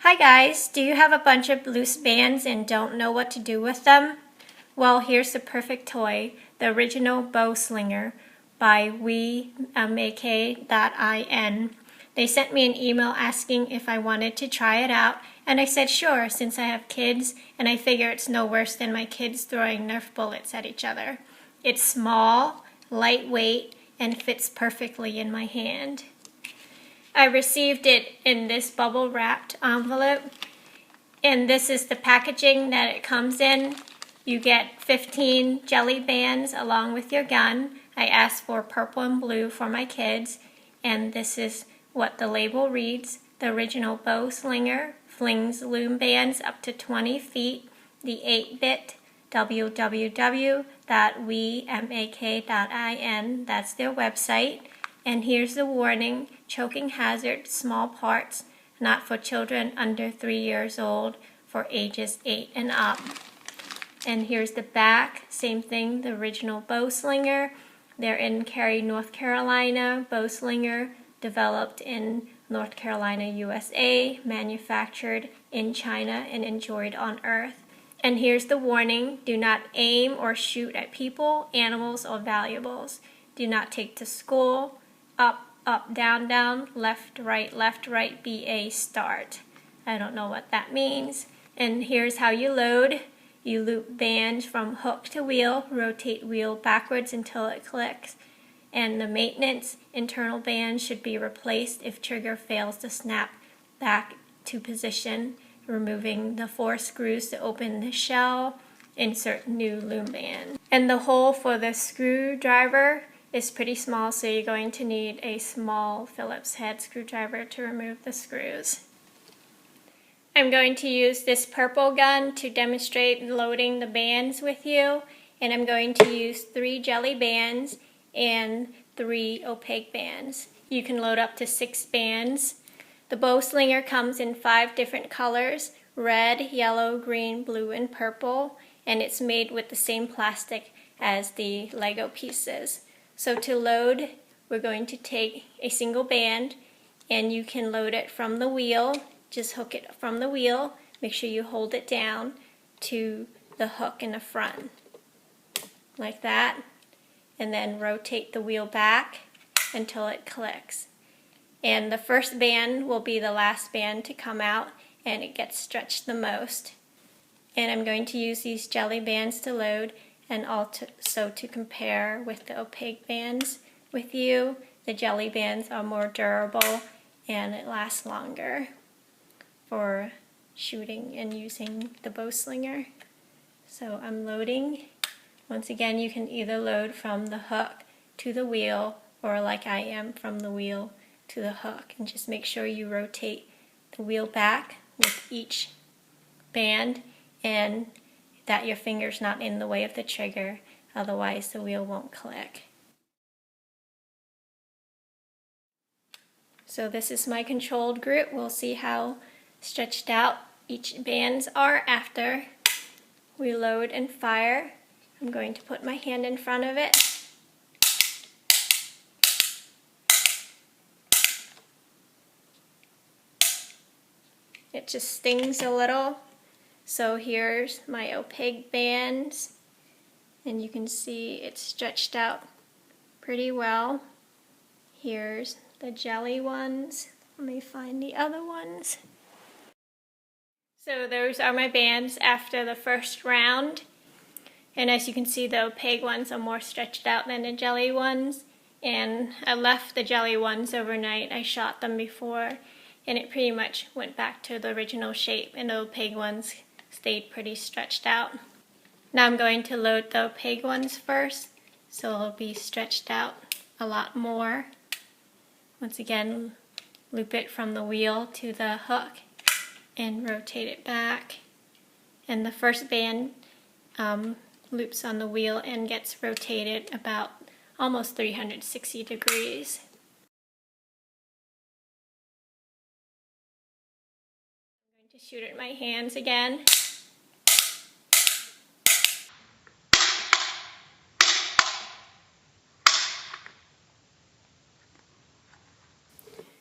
Hi guys, do you have a bunch of loose bands and don't know what to do with them? Well, here's the perfect toy, the original Bowslinger by wemak.in. They sent me an email asking if I wanted to try it out, and I said sure, since I have kids, and I figure it's no worse than my kids throwing Nerf bullets at each other. It's small, lightweight, and fits perfectly in my hand. I received it in this bubble wrapped envelope, and this is the packaging that it comes in. You get 15 jelly bands along with your gun. I asked for purple and blue for my kids, and this is what the label reads. The original Bowslinger flings loom bands up to 20 feet. The 8-bit www.wemak.in, that's their website. And here's the warning: choking hazard, small parts, not for children under 3 years old, for ages 8 and up. And here's the back, same thing, the original Bowslinger. They're in Cary, North Carolina. Bowslinger, developed in North Carolina, USA, manufactured in China and enjoyed on Earth. And here's the warning: do not aim or shoot at people, animals, or valuables. Do not take to school. Up, up, down, down, left, right, BA, start. I don't know what that means. And here's how you load. You loop bands from hook to wheel, rotate wheel backwards until it clicks. And the maintenance, internal band should be replaced if trigger fails to snap back to position, removing the 4 screws to open the shell, insert new loom band. And the hole for the screwdriver is pretty small, so you're going to need a small Phillips head screwdriver to remove the screws. I'm going to use this purple gun to demonstrate loading the bands with you, and I'm going to use 3 jelly bands and 3 opaque bands. You can load up to 6 bands. The Bowslinger comes in 5 different colors: red, yellow, green, blue, and purple, and it's made with the same plastic as the Lego pieces. So to load, we're going to take a single band, and you can load it from the wheel. Just hook it from the wheel. Make sure you hold it down to the hook in the front, like that. And then rotate the wheel back until it clicks. And the first band will be the last band to come out, and it gets stretched the most. And I'm going to use these jelly bands to load, and also to compare with the opaque bands with you. The jelly bands are more durable and it lasts longer for shooting and using the Bowslinger. So I'm loading. Once again, you can either load from the hook to the wheel, or like I am, from the wheel to the hook. And just make sure you rotate the wheel back with each band, and that your finger's not in the way of the trigger, otherwise the wheel won't click. So this is my controlled group. We'll see how stretched out each bands are after we load and fire. I'm going to put my hand in front of it. It just stings a little. So here's my opaque bands, and you can see it's stretched out pretty well. Here's the jelly ones. Let me find the other ones. So those are my bands after the first round. And as you can see, the opaque ones are more stretched out than the jelly ones. And I left the jelly ones overnight. I shot them before, and it pretty much went back to the original shape, and the opaque ones stayed pretty stretched out. Now I'm going to load the opaque ones first, so it'll be stretched out a lot more. Once again, loop it from the wheel to the hook and rotate it back. And the first band loops on the wheel and gets rotated about almost 360 degrees. I'm going to shoot it in my hands again.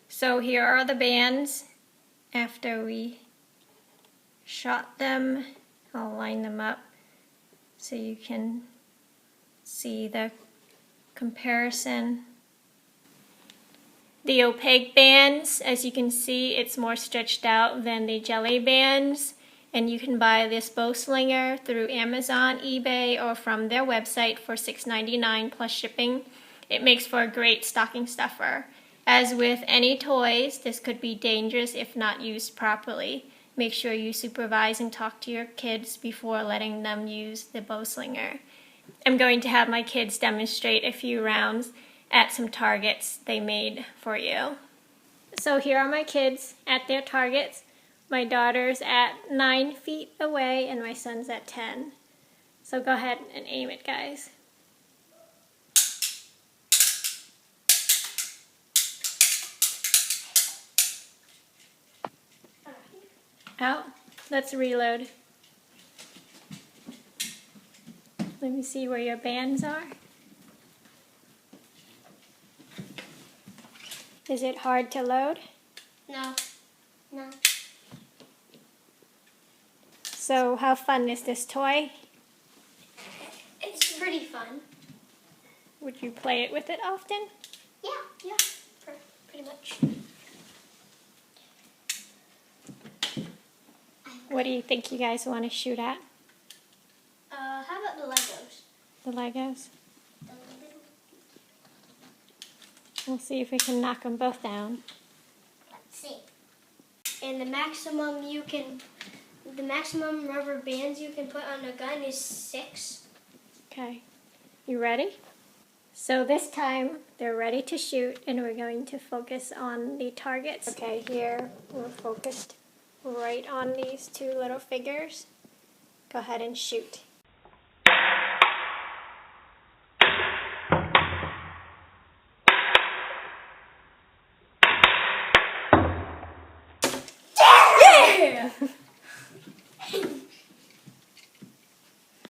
So here are the bands after we shot them. I'll line them up so you can see the comparison. The opaque bands, as you can see, it's more stretched out than the jelly bands. And you can buy this Bowslinger through Amazon, eBay, or from their website for $6.99 plus shipping. It makes for a great stocking stuffer. As with any toys, this could be dangerous if not used properly. Make sure you supervise and talk to your kids before letting them use the Bowslinger. I'm going to have my kids demonstrate a few rounds at some targets they made for you. So here are my kids at their targets. My daughter's at 9 feet away and my son's at 10. So go ahead and aim it, guys. Out. Let's reload. Let me see where your bands are. Is it hard to load? No. So how fun is this toy? It's pretty fun. Would you play it with it often? Yeah, pretty much. What do you think you guys want to shoot at? How about the Legos? The Legos? We'll see if we can knock them both down. Let's see. And the maximum rubber bands you can put on a gun is 6. Okay. You ready? So this time they're ready to shoot and we're going to focus on the targets. Okay, here we're focused right on these two little figures. Go ahead and shoot. Yeah!